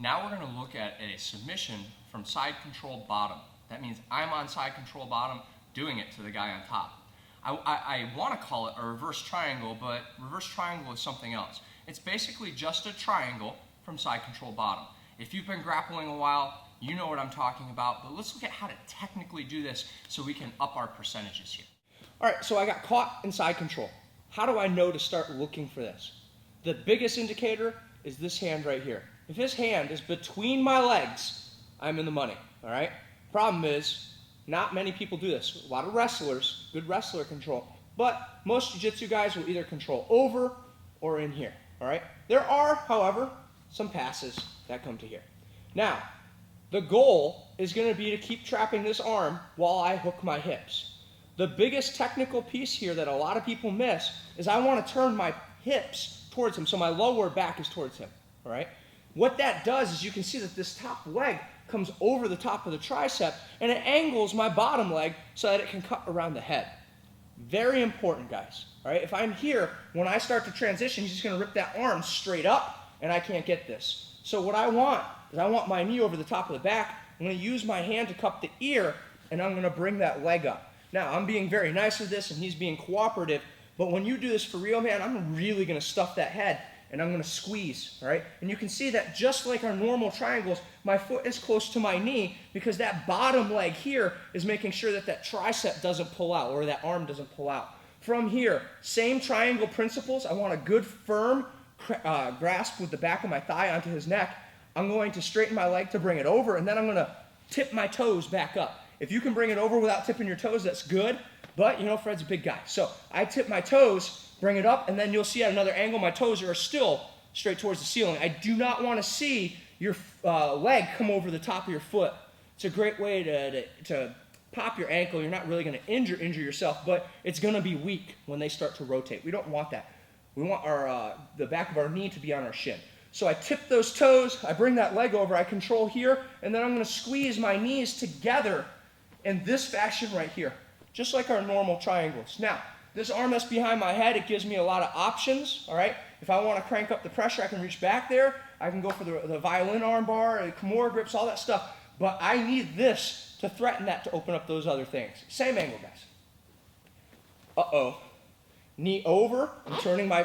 Now we're going to look at a submission from side control bottom. That means I'm on side control bottom doing it to the guy on top. I want to call it a reverse triangle, but reverse triangle is something else. It's basically just a triangle from side control bottom. If you've been grappling a while, you know what I'm talking about, but let's look at how to technically do this so we can up our percentages here. All right, so I got caught in side control. How do I know to start looking for this? The biggest indicator is this hand right here. If his hand is between my legs, I'm in the money, all right? Problem is, not many people do this. A lot of wrestlers, good wrestler control, but most jiu-jitsu guys will either control over or in here, all right? There are, however, some passes that come to here. Now, the goal is going to be to keep trapping this arm while I hook my hips. The biggest technical piece here that a lot of people miss is I want to turn my hips towards him, so my lower back is towards him, all right? What that does is you can see that this top leg comes over the top of the tricep and it angles my bottom leg so that it can cut around the head. Very important, guys, all right? If I'm here, when I start to transition, he's just going to rip that arm straight up and I can't get this. So what I want is I want my knee over the top of the back. I'm going to use my hand to cup the ear and I'm going to bring that leg up. Now, I'm being very nice with this and he's being cooperative, but when you do this for real, man, I'm really going to stuff that head and I'm going to squeeze, all right? And you can see that just like our normal triangles, my foot is close to my knee because that bottom leg here is making sure that that tricep doesn't pull out or that arm doesn't pull out. From here, same triangle principles. I want a good firm grasp with the back of my thigh onto his neck. I'm going to straighten my leg to bring it over, and then I'm going to tip my toes back up. If you can bring it over without tipping your toes, that's good, but you know, Fred's a big guy. So I tip my toes, bring it up, and then you'll see at another angle my toes are still straight towards the ceiling. I do not want to see your leg come over the top of your foot. It's a great way to pop your ankle. You're not really going to injure yourself, but it's going to be weak when they start to rotate. We don't want that. We want the back of our knee to be on our shin. So I tip those toes, I bring that leg over, I control here, and then I'm going to squeeze my knees together in this fashion right here, just like our normal triangles. Now, this arm that's behind my head, it gives me a lot of options, all right? If I want to crank up the pressure, I can reach back there. I can go for the violin arm bar, the Kimura grips, all that stuff. But I need this to threaten that to open up those other things. Same angle, guys. Uh-oh. Knee over. I'm turning my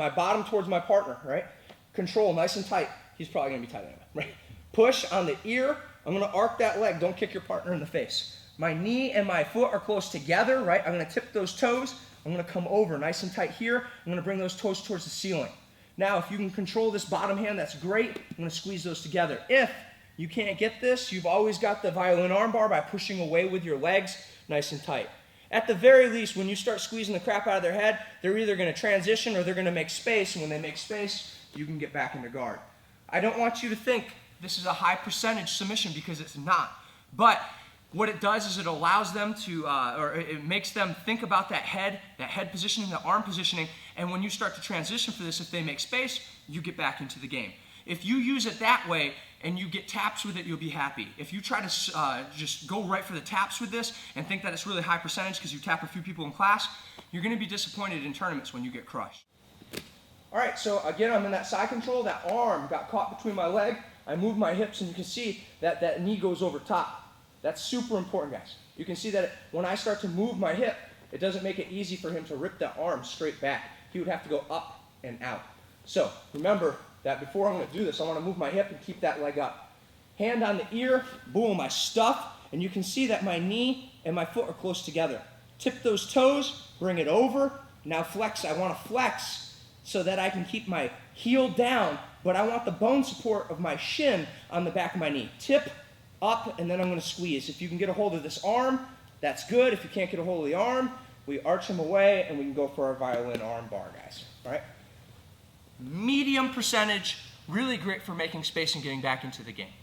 bottom towards my partner, right? Control, nice and tight. He's probably going to be tight anyway, right? Push on the ear. I'm going to arc that leg. Don't kick your partner in the face. My knee and my foot are close together, right? I'm going to tip those toes. I'm going to come over nice and tight here. I'm going to bring those toes towards the ceiling. Now, if you can control this bottom hand, that's great. I'm going to squeeze those together. If you can't get this, you've always got the violin arm bar by pushing away with your legs nice and tight. At the very least, when you start squeezing the crap out of their head, they're either going to transition or they're going to make space. And when they make space, you can get back into guard. I don't want you to think this is a high percentage submission because it's not. But what it does is it allows them to, or it makes them think about that head positioning, the arm positioning, and when you start to transition for this, if they make space, you get back into the game. If you use it that way and you get taps with it, you'll be happy. If you try to just go right for the taps with this and think that it's really high percentage because you tap a few people in class, you're going to be disappointed in tournaments when you get crushed. All right, so again, I'm in that side control. That arm got caught between my leg. I move my hips, and you can see that that knee goes over top. That's super important, guys. You can see that when I start to move my hip, it doesn't make it easy for him to rip that arm straight back. He would have to go up and out. So remember that before I'm going to do this, I want to move my hip and keep that leg up. Hand on the ear, boom, I stuff, and you can see that my knee and my foot are close together. Tip those toes, bring it over. Now flex. I want to flex so that I can keep my heel down, but I want the bone support of my shin on the back of my knee. Tip, up, and then I'm going to squeeze. If you can get a hold of this arm, that's good. If you can't get a hold of the arm, we arch him away, and we can go for our violin arm bar, guys. All right? Medium percentage, really great for making space and getting back into the game.